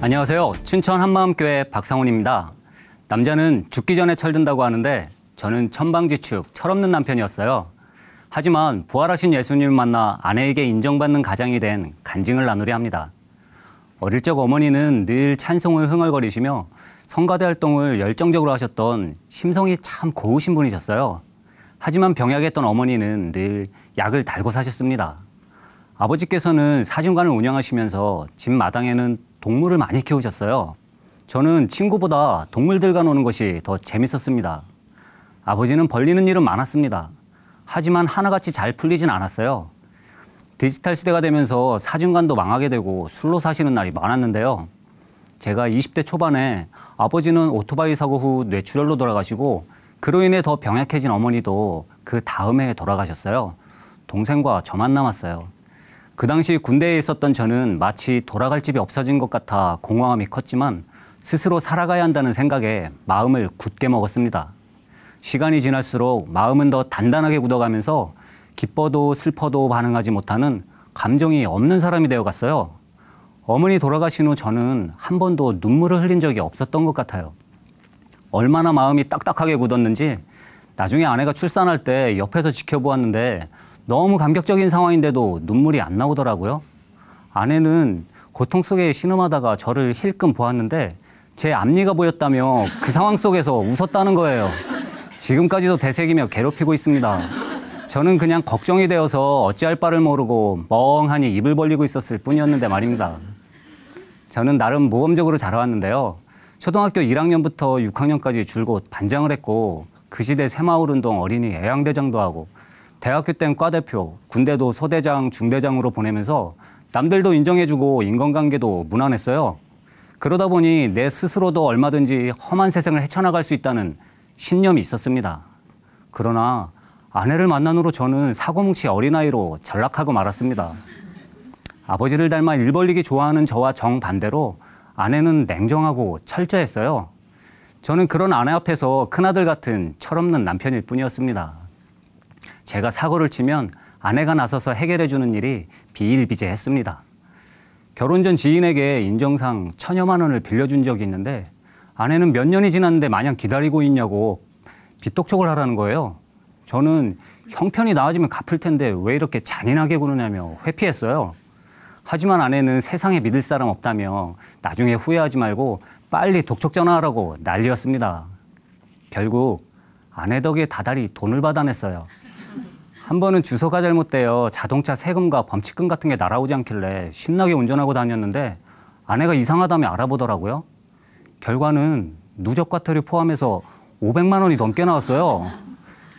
안녕하세요. 춘천 한마음교회 박상훈입니다. 남자는 죽기 전에 철든다고 하는데 저는 천방지축, 철없는 남편이었어요. 하지만 부활하신 예수님을 만나 아내에게 인정받는 가장이 된 간증을 나누려 합니다. 어릴 적 어머니는 늘 찬송을 흥얼거리시며 성가대 활동을 열정적으로 하셨던 심성이 참 고우신 분이셨어요. 하지만 병약했던 어머니는 늘 약을 달고 사셨습니다. 아버지께서는 사진관을 운영하시면서 집 마당에는 동물을 많이 키우셨어요. 저는 친구보다 동물들과 노는 것이 더 재밌었습니다. 아버지는 벌리는 일은 많았습니다. 하지만 하나같이 잘 풀리진 않았어요. 디지털 시대가 되면서 사진관도 망하게 되고 술로 사시는 날이 많았는데요. 제가 20대 초반에 아버지는 오토바이 사고 후 뇌출혈로 돌아가시고 그로 인해 더 병약해진 어머니도 그 다음에 돌아가셨어요. 동생과 저만 남았어요. 그 당시 군대에 있었던 저는 마치 돌아갈 집이 없어진 것 같아 공허함이 컸지만 스스로 살아가야 한다는 생각에 마음을 굳게 먹었습니다. 시간이 지날수록 마음은 더 단단하게 굳어가면서 기뻐도 슬퍼도 반응하지 못하는 감정이 없는 사람이 되어갔어요. 어머니 돌아가신 후 저는 한 번도 눈물을 흘린 적이 없었던 것 같아요. 얼마나 마음이 딱딱하게 굳었는지 나중에 아내가 출산할 때 옆에서 지켜보았는데 너무 감격적인 상황인데도 눈물이 안 나오더라고요. 아내는 고통 속에 신음하다가 저를 힐끔 보았는데 제 앞니가 보였다며 그 상황 속에서 웃었다는 거예요. 지금까지도 되새기며 괴롭히고 있습니다. 저는 그냥 걱정이 되어서 어찌할 바를 모르고 멍하니 입을 벌리고 있었을 뿐이었는데 말입니다. 저는 나름 모범적으로 자라왔는데요. 초등학교 1학년부터 6학년까지 줄곧 반장을 했고 그 시대 새마을운동 어린이 애양대장도 하고 대학교 땐 과대표, 군대도 소대장, 중대장으로 보내면서 남들도 인정해주고 인간관계도 무난했어요. 그러다 보니 내 스스로도 얼마든지 험한 세상을 헤쳐나갈 수 있다는 신념이 있었습니다. 그러나 아내를 만난 후로 저는 사고뭉치 어린아이로 전락하고 말았습니다. 아버지를 닮아 일 벌리기 좋아하는 저와 정반대로 아내는 냉정하고 철저했어요. 저는 그런 아내 앞에서 큰아들 같은 철없는 남편일 뿐이었습니다. 제가 사고를 치면 아내가 나서서 해결해주는 일이 비일비재했습니다. 결혼 전 지인에게 인정상 1,000여만 원을 빌려준 적이 있는데 아내는 몇 년이 지났는데 마냥 기다리고 있냐고 빚독촉을 하라는 거예요. 저는 형편이 나아지면 갚을 텐데 왜 이렇게 잔인하게 구느냐며 회피했어요. 하지만 아내는 세상에 믿을 사람 없다며 나중에 후회하지 말고 빨리 독촉 전화하라고 난리였습니다. 결국 아내 덕에 다달이 돈을 받아냈어요. 한 번은 주소가 잘못되어 자동차 세금과 범칙금 같은 게 날아오지 않길래 신나게 운전하고 다녔는데 아내가 이상하다며 알아보더라고요. 결과는 누적과태료 포함해서 500만 원이 넘게 나왔어요.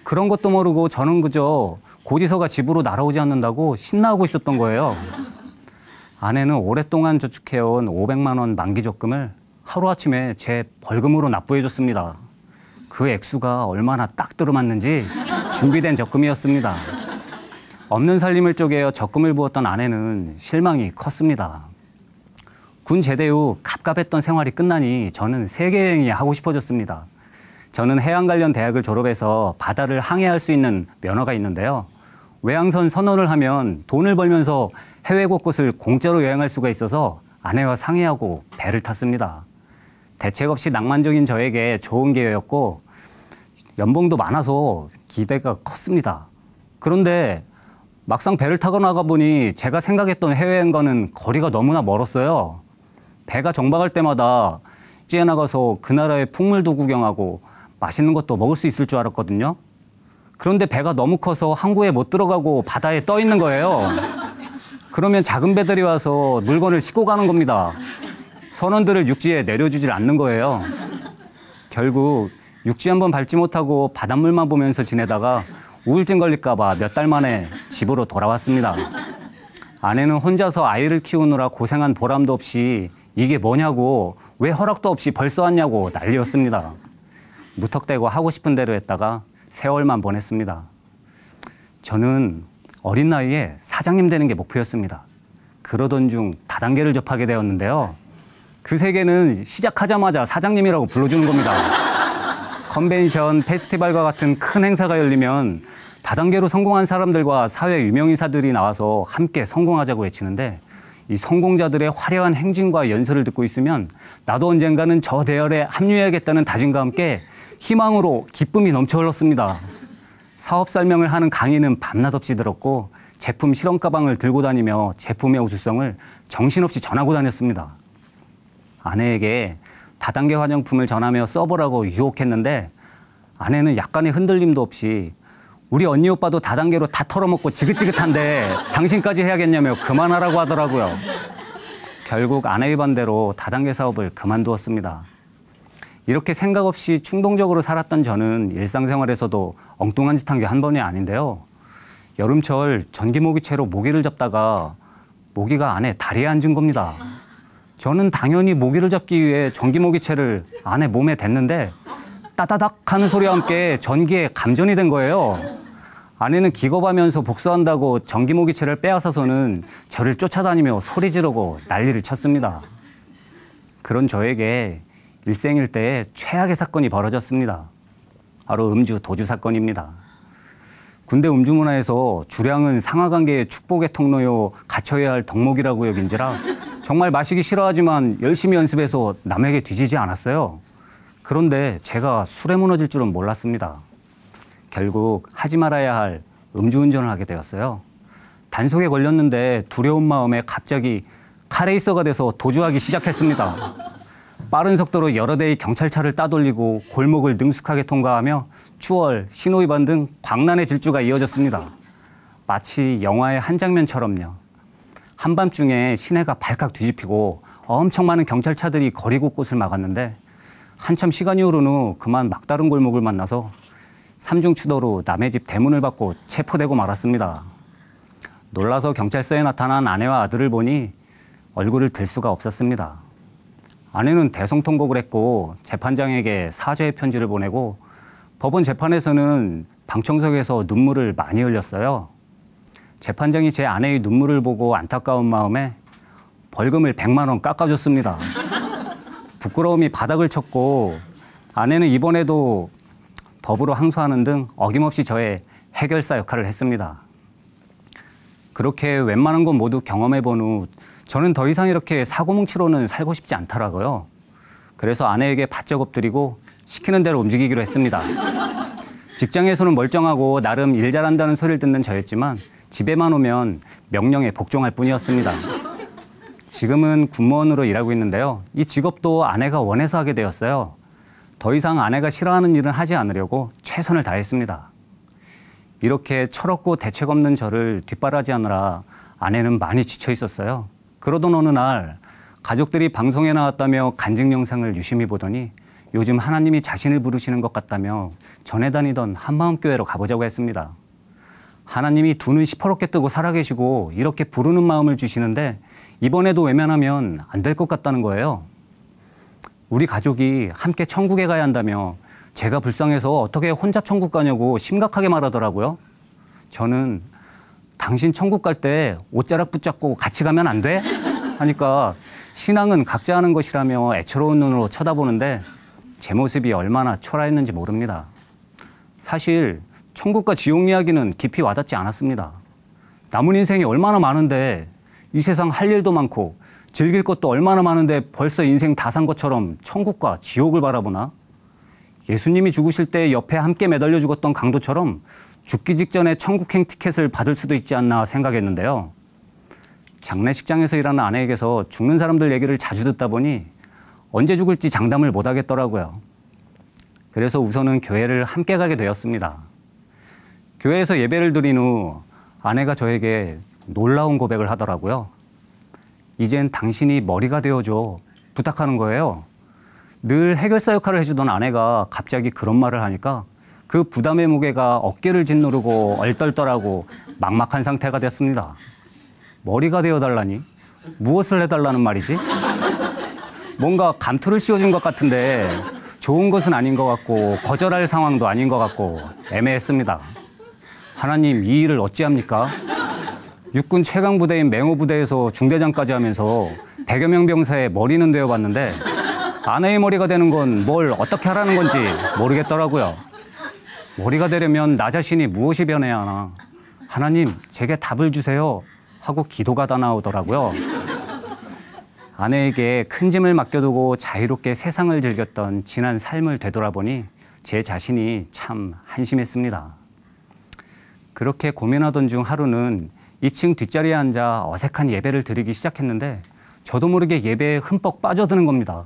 그런 것도 모르고 저는 그저 고지서가 집으로 날아오지 않는다고 신나하고 있었던 거예요. 아내는 오랫동안 저축해온 500만 원 만기 적금을 하루아침에 제 벌금으로 납부해줬습니다. 그 액수가 얼마나 딱 들어맞는지 준비된 적금이었습니다. 없는 살림을 쪼개어 적금을 부었던 아내는 실망이 컸습니다. 군 제대 후 갑갑했던 생활이 끝나니 저는 세계여행이 하고 싶어졌습니다. 저는 해양 관련 대학을 졸업해서 바다를 항해할 수 있는 면허가 있는데요. 외항선 선원을 하면 돈을 벌면서 해외 곳곳을 공짜로 여행할 수가 있어서 아내와 상의하고 배를 탔습니다. 대책 없이 낭만적인 저에게 좋은 기회였고 연봉도 많아서 기대가 컸습니다. 그런데 막상 배를 타고 나가 보니 제가 생각했던 해외여행과는 거리가 너무나 멀었어요. 배가 정박할 때마다 찌에 나가서 그 나라의 풍물도 구경하고 맛있는 것도 먹을 수 있을 줄 알았거든요. 그런데 배가 너무 커서 항구에 못 들어가고 바다에 떠 있는 거예요. 그러면 작은 배들이 와서 물건을 싣고 가는 겁니다. 선원들을 육지에 내려주질 않는 거예요. 결국 육지 한번 밟지 못하고 바닷물만 보면서 지내다가 우울증 걸릴까 봐 몇 달 만에 집으로 돌아왔습니다. 아내는 혼자서 아이를 키우느라 고생한 보람도 없이 이게 뭐냐고 왜 허락도 없이 벌써 왔냐고 난리였습니다. 무턱대고 하고 싶은 대로 했다가 세월만 보냈습니다. 저는 어린 나이에 사장님 되는 게 목표였습니다. 그러던 중 다단계를 접하게 되었는데요. 그 세계는 시작하자마자 사장님이라고 불러주는 겁니다. 컨벤션, 페스티벌과 같은 큰 행사가 열리면 다단계로 성공한 사람들과 사회 유명인사들이 나와서 함께 성공하자고 외치는데 이 성공자들의 화려한 행진과 연설을 듣고 있으면 나도 언젠가는 저 대열에 합류해야겠다는 다짐과 함께 희망으로 기쁨이 넘쳐 흘렀습니다. 사업 설명을 하는 강의는 밤낮 없이 들었고 제품 실험 가방을 들고 다니며 제품의 우수성을 정신없이 전하고 다녔습니다. 아내에게 다단계 화장품을 전하며 써보라고 유혹했는데 아내는 약간의 흔들림도 없이 우리 언니 오빠도 다단계로 다 털어먹고 지긋지긋한데 당신까지 해야겠냐며 그만하라고 하더라고요. 결국 아내의 반대로 다단계 사업을 그만두었습니다. 이렇게 생각 없이 충동적으로 살았던 저는 일상생활에서도 엉뚱한 짓 한 게 한 번이 아닌데요. 여름철 전기 모기채로 모기를 잡다가 모기가 아내 다리에 앉은 겁니다. 저는 당연히 모기를 잡기 위해 전기 모기채를 아내 몸에 댔는데 따다닥 하는 소리와 함께 전기에 감전이 된 거예요. 아내는 기겁하면서 복수한다고 전기 모기채를 빼앗아서는 저를 쫓아다니며 소리 지르고 난리를 쳤습니다. 그런 저에게 일생일대의 최악의 사건이 벌어졌습니다. 바로 음주 도주 사건입니다. 군대 음주 문화에서 주량은 상하관계의 축복의 통로요 갖춰야 할 덕목이라고 여긴지라 정말 마시기 싫어하지만 열심히 연습해서 남에게 뒤지지 않았어요. 그런데 제가 술에 무너질 줄은 몰랐습니다. 결국 하지 말아야 할 음주운전을 하게 되었어요. 단속에 걸렸는데 두려운 마음에 갑자기 카레이서가 돼서 도주하기 시작했습니다. 빠른 속도로 여러 대의 경찰차를 따돌리고 골목을 능숙하게 통과하며 추월, 신호위반 등 광란의 질주가 이어졌습니다. 마치 영화의 한 장면처럼요. 한밤중에 시내가 발칵 뒤집히고 엄청 많은 경찰차들이 거리 곳곳을 막았는데 한참 시간이 흐른 후 그만 막다른 골목을 만나서 삼중추도로 남의 집 대문을 받고 체포되고 말았습니다. 놀라서 경찰서에 나타난 아내와 아들을 보니 얼굴을 들 수가 없었습니다. 아내는 대성통곡을 했고 재판장에게 사죄의 편지를 보내고 법원 재판에서는 방청석에서 눈물을 많이 흘렸어요. 재판장이 제 아내의 눈물을 보고 안타까운 마음에 벌금을 100만 원 깎아줬습니다. 부끄러움이 바닥을 쳤고 아내는 이번에도 법으로 항소하는 등 어김없이 저의 해결사 역할을 했습니다. 그렇게 웬만한 건 모두 경험해본 후 저는 더 이상 이렇게 사고뭉치로는 살고 싶지 않더라고요. 그래서 아내에게 바짝 엎드리고 시키는 대로 움직이기로 했습니다. 직장에서는 멀쩡하고 나름 일 잘한다는 소리를 듣는 저였지만 집에만 오면 명령에 복종할 뿐이었습니다. 지금은 군무원으로 일하고 있는데요. 이 직업도 아내가 원해서 하게 되었어요. 더 이상 아내가 싫어하는 일은 하지 않으려고 최선을 다했습니다. 이렇게 철없고 대책 없는 저를 뒷바라지하느라 아내는 많이 지쳐 있었어요. 그러던 어느 날 가족들이 방송에 나왔다며 간증 영상을 유심히 보더니 요즘 하나님이 자신을 부르시는 것 같다며 전에 다니던 한마음교회로 가보자고 했습니다. 하나님이 두 눈 시퍼렇게 뜨고 살아계시고 이렇게 부르는 마음을 주시는데 이번에도 외면하면 안 될 것 같다는 거예요. 우리 가족이 함께 천국에 가야 한다며 제가 불쌍해서 어떻게 혼자 천국 가냐고 심각하게 말하더라고요. 저는 당신 천국 갈 때 옷자락 붙잡고 같이 가면 안 돼? 하니까 신앙은 각자 하는 것이라며 애처로운 눈으로 쳐다보는데 제 모습이 얼마나 초라했는지 모릅니다. 사실 천국과 지옥 이야기는 깊이 와닿지 않았습니다. 남은 인생이 얼마나 많은데 이 세상 할 일도 많고 즐길 것도 얼마나 많은데 벌써 인생 다 산 것처럼 천국과 지옥을 바라보나? 예수님이 죽으실 때 옆에 함께 매달려 죽었던 강도처럼 죽기 직전에 천국행 티켓을 받을 수도 있지 않나 생각했는데요. 장례식장에서 일하는 아내에게서 죽는 사람들 얘기를 자주 듣다 보니 언제 죽을지 장담을 못 하겠더라고요. 그래서 우선은 교회를 함께 가게 되었습니다. 교회에서 예배를 드린 후 아내가 저에게 놀라운 고백을 하더라고요. 이젠 당신이 머리가 되어줘 부탁하는 거예요. 늘 해결사 역할을 해주던 아내가 갑자기 그런 말을 하니까 그 부담의 무게가 어깨를 짓누르고 얼떨떨하고 막막한 상태가 됐습니다. 머리가 되어달라니? 무엇을 해달라는 말이지? 뭔가 감투를 씌워준 것 같은데 좋은 것은 아닌 것 같고 거절할 상황도 아닌 것 같고 애매했습니다. 하나님, 이 일을 어찌합니까? 육군 최강부대인 맹호부대에서 중대장까지 하면서 100여 명 병사의 머리는 되어봤는데 아내의 머리가 되는 건 뭘 어떻게 하라는 건지 모르겠더라고요. 머리가 되려면 나 자신이 무엇이 변해야 하나? 하나님, 제게 답을 주세요 하고 기도가 다 나오더라고요. 아내에게 큰 짐을 맡겨두고 자유롭게 세상을 즐겼던 지난 삶을 되돌아보니 제 자신이 참 한심했습니다. 그렇게 고민하던 중 하루는 2층 뒷자리에 앉아 어색한 예배를 드리기 시작했는데 저도 모르게 예배에 흠뻑 빠져드는 겁니다.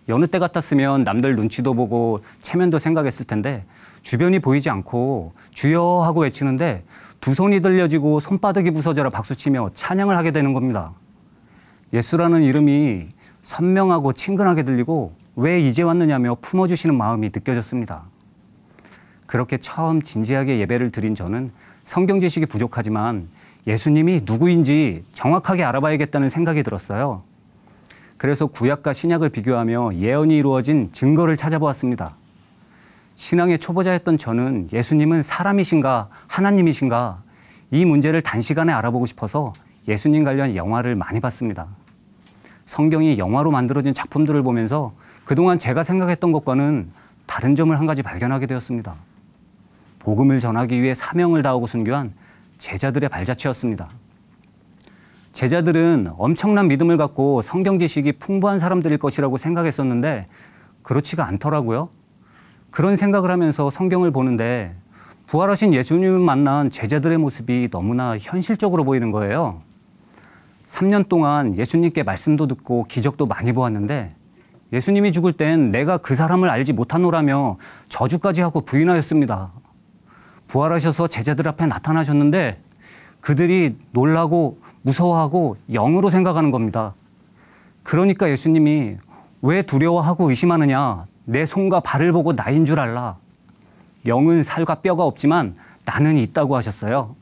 여느 때 같았으면 남들 눈치도 보고 체면도 생각했을 텐데 주변이 보이지 않고 주여 하고 외치는데 두 손이 들려지고 손바닥이 부서져라 박수치며 찬양을 하게 되는 겁니다. 예수라는 이름이 선명하고 친근하게 들리고 왜 이제 왔느냐며 품어주시는 마음이 느껴졌습니다. 그렇게 처음 진지하게 예배를 드린 저는 성경 지식이 부족하지만 예수님이 누구인지 정확하게 알아봐야겠다는 생각이 들었어요. 그래서 구약과 신약을 비교하며 예언이 이루어진 증거를 찾아보았습니다. 신앙의 초보자였던 저는 예수님은 사람이신가 하나님이신가 이 문제를 단시간에 알아보고 싶어서 예수님 관련 영화를 많이 봤습니다. 성경이 영화로 만들어진 작품들을 보면서 그동안 제가 생각했던 것과는 다른 점을 한 가지 발견하게 되었습니다. 복음을 전하기 위해 사명을 다하고 순교한 제자들의 발자취였습니다. 제자들은 엄청난 믿음을 갖고 성경 지식이 풍부한 사람들일 것이라고 생각했었는데 그렇지가 않더라고요. 그런 생각을 하면서 성경을 보는데 부활하신 예수님을 만난 제자들의 모습이 너무나 현실적으로 보이는 거예요. 3년 동안 예수님께 말씀도 듣고 기적도 많이 보았는데 예수님이 죽을 땐 내가 그 사람을 알지 못하노라며 저주까지 하고 부인하였습니다. 부활하셔서 제자들 앞에 나타나셨는데 그들이 놀라고 무서워하고 영으로 생각하는 겁니다. 그러니까 예수님이 왜 두려워하고 의심하느냐? 내 손과 발을 보고 나인 줄 알라. 영은 살과 뼈가 없지만 나는 있다고 하셨어요.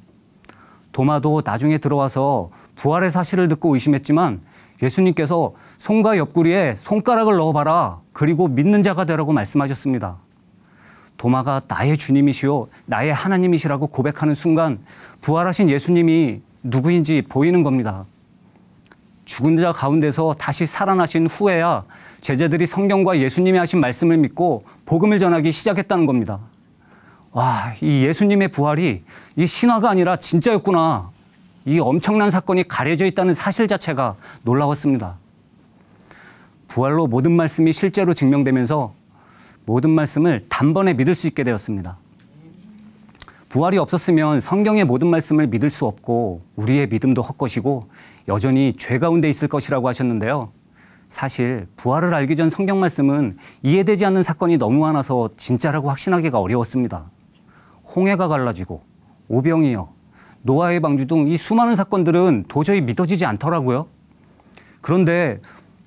도마도 나중에 들어와서 부활의 사실을 듣고 의심했지만 예수님께서 손과 옆구리에 손가락을 넣어봐라. 그리고 믿는 자가 되라고 말씀하셨습니다. 도마가 나의 주님이시오, 나의 하나님이시라고 고백하는 순간 부활하신 예수님이 누구인지 보이는 겁니다. 죽은 자 가운데서 다시 살아나신 후에야 제자들이 성경과 예수님이 하신 말씀을 믿고 복음을 전하기 시작했다는 겁니다. 와, 이 예수님의 부활이 이 신화가 아니라 진짜였구나. 이 엄청난 사건이 가려져 있다는 사실 자체가 놀라웠습니다. 부활로 모든 말씀이 실제로 증명되면서 모든 말씀을 단번에 믿을 수 있게 되었습니다. 부활이 없었으면 성경의 모든 말씀을 믿을 수 없고 우리의 믿음도 헛것이고 여전히 죄 가운데 있을 것이라고 하셨는데요. 사실 부활을 알기 전 성경 말씀은 이해되지 않는 사건이 너무 많아서 진짜라고 확신하기가 어려웠습니다. 홍해가 갈라지고 오병이어, 노아의 방주 등 이 수많은 사건들은 도저히 믿어지지 않더라고요. 그런데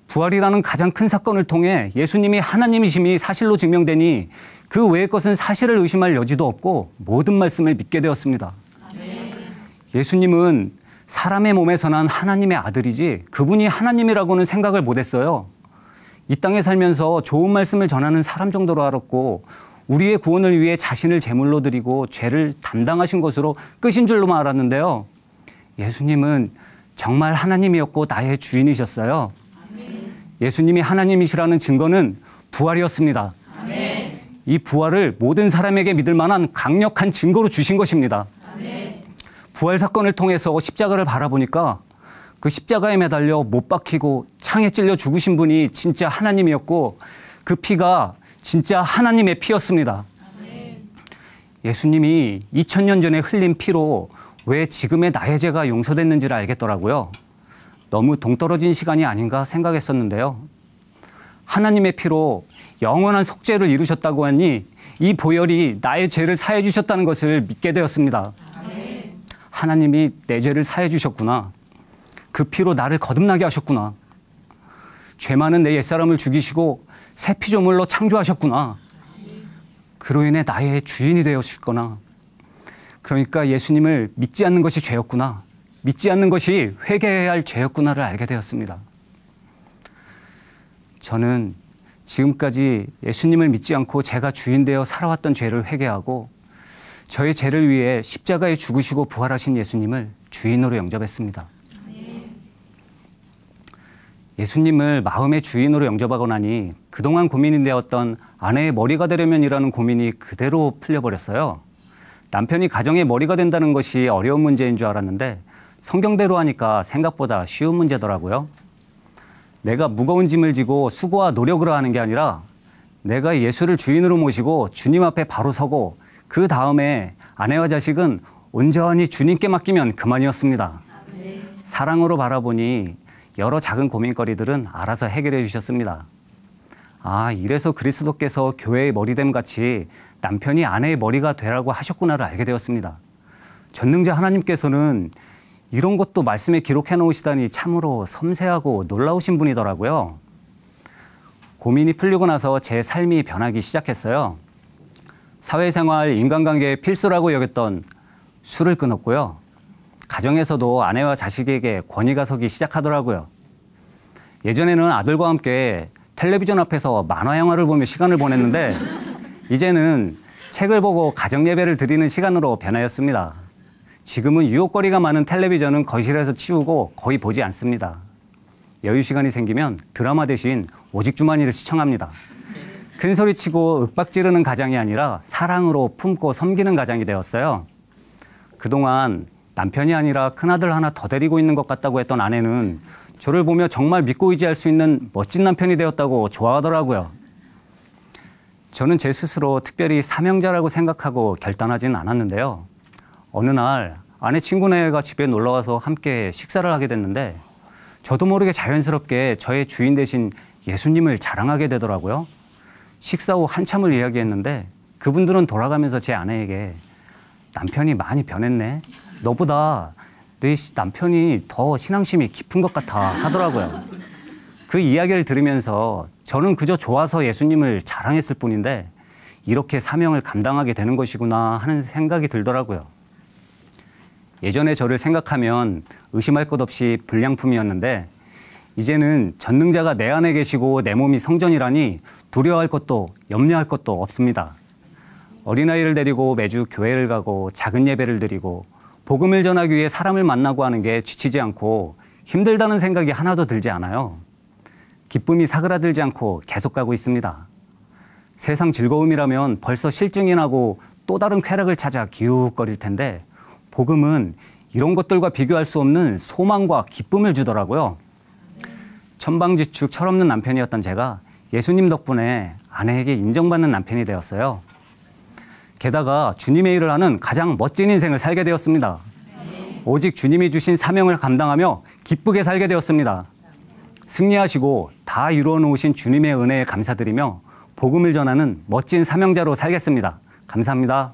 부활이라는 가장 큰 사건을 통해 예수님이 하나님이심이 사실로 증명되니 그 외의 것은 사실을 의심할 여지도 없고 모든 말씀을 믿게 되었습니다. 아멘. 예수님은 사람의 몸에서 난 하나님의 아들이지 그분이 하나님이라고는 생각을 못했어요. 이 땅에 살면서 좋은 말씀을 전하는 사람 정도로 알았고 우리의 구원을 위해 자신을 제물로 드리고 죄를 담당하신 것으로 끝인 줄로만 알았는데요. 예수님은 정말 하나님이었고 나의 주인이셨어요. 아멘. 예수님이 하나님이시라는 증거는 부활이었습니다. 아멘. 이 부활을 모든 사람에게 믿을 만한 강력한 증거로 주신 것입니다. 아멘. 부활 사건을 통해서 십자가를 바라보니까 그 십자가에 매달려 못 박히고 창에 찔려 죽으신 분이 진짜 하나님이었고 그 피가 진짜 하나님의 피였습니다. 아멘. 예수님이 2000년 전에 흘린 피로 왜 지금의 나의 죄가 용서됐는지를 알겠더라고요. 너무 동떨어진 시간이 아닌가 생각했었는데요. 하나님의 피로 영원한 속죄를 이루셨다고 하니 이 보혈이 나의 죄를 사해 주셨다는 것을 믿게 되었습니다. 아멘. 하나님이 내 죄를 사해 주셨구나. 그 피로 나를 거듭나게 하셨구나. 죄 많은 내 옛사람을 죽이시고 새 피조물로 창조하셨구나. 그로 인해 나의 주인이 되어주셨구나. 그러니까 예수님을 믿지 않는 것이 죄였구나. 믿지 않는 것이 회개해야 할 죄였구나를 알게 되었습니다. 저는 지금까지 예수님을 믿지 않고 제가 주인 되어 살아왔던 죄를 회개하고 저의 죄를 위해 십자가에 죽으시고 부활하신 예수님을 주인으로 영접했습니다. 예수님을 마음의 주인으로 영접하고 나니 그동안 고민이 되었던 아내의 머리가 되려면이라는 고민이 그대로 풀려버렸어요. 남편이 가정의 머리가 된다는 것이 어려운 문제인 줄 알았는데 성경대로 하니까 생각보다 쉬운 문제더라고요. 내가 무거운 짐을 지고 수고와 노력으로 하는 게 아니라 내가 예수를 주인으로 모시고 주님 앞에 바로 서고 그 다음에 아내와 자식은 온전히 주님께 맡기면 그만이었습니다. 사랑으로 바라보니 여러 작은 고민거리들은 알아서 해결해 주셨습니다. 아, 이래서 그리스도께서 교회의 머리됨 같이 남편이 아내의 머리가 되라고 하셨구나를 알게 되었습니다. 전능자 하나님께서는 이런 것도 말씀에 기록해 놓으시다니 참으로 섬세하고 놀라우신 분이더라고요. 고민이 풀리고 나서 제 삶이 변하기 시작했어요. 사회생활, 인간관계에 필수라고 여겼던 술을 끊었고요. 가정에서도 아내와 자식에게 권위가 서기 시작하더라고요. 예전에는 아들과 함께 텔레비전 앞에서 만화 영화를 보며 시간을 보냈는데 이제는 책을 보고 가정 예배를 드리는 시간으로 변하였습니다. 지금은 유혹거리가 많은 텔레비전은 거실에서 치우고 거의 보지 않습니다. 여유 시간이 생기면 드라마 대신 오직 주만이를 시청합니다. 큰 소리치고 윽박 지르는 가장이 아니라 사랑으로 품고 섬기는 가장이 되었어요. 그동안 남편이 아니라 큰아들 하나 더 데리고 있는 것 같다고 했던 아내는 저를 보며 정말 믿고 의지할 수 있는 멋진 남편이 되었다고 좋아하더라고요. 저는 제 스스로 특별히 사명자라고 생각하고 결단하지는 않았는데요. 어느 날 아내 친구네가 집에 놀러와서 함께 식사를 하게 됐는데 저도 모르게 자연스럽게 저의 주인 되신 예수님을 자랑하게 되더라고요. 식사 후 한참을 이야기했는데 그분들은 돌아가면서 제 아내에게 남편이 많이 변했네. 너보다 내 남편이 더 신앙심이 깊은 것 같아 하더라고요. 그 이야기를 들으면서 저는 그저 좋아서 예수님을 자랑했을 뿐인데 이렇게 사명을 감당하게 되는 것이구나 하는 생각이 들더라고요. 예전에 저를 생각하면 의심할 것 없이 불량품이었는데 이제는 전능자가 내 안에 계시고 내 몸이 성전이라니 두려워할 것도 염려할 것도 없습니다. 어린아이를 데리고 매주 교회를 가고 작은 예배를 드리고 복음을 전하기 위해 사람을 만나고 하는 게 지치지 않고 힘들다는 생각이 하나도 들지 않아요. 기쁨이 사그라들지 않고 계속 가고 있습니다. 세상 즐거움이라면 벌써 실증이 나고 또 다른 쾌락을 찾아 기웃거릴 텐데 복음은 이런 것들과 비교할 수 없는 소망과 기쁨을 주더라고요. 천방지축 철없는 남편이었던 제가 예수님 덕분에 아내에게 인정받는 남편이 되었어요. 게다가 주님의 일을 하는 가장 멋진 인생을 살게 되었습니다. 오직 주님이 주신 사명을 감당하며 기쁘게 살게 되었습니다. 승리하시고 다 이루어 놓으신 주님의 은혜에 감사드리며 복음을 전하는 멋진 사명자로 살겠습니다. 감사합니다.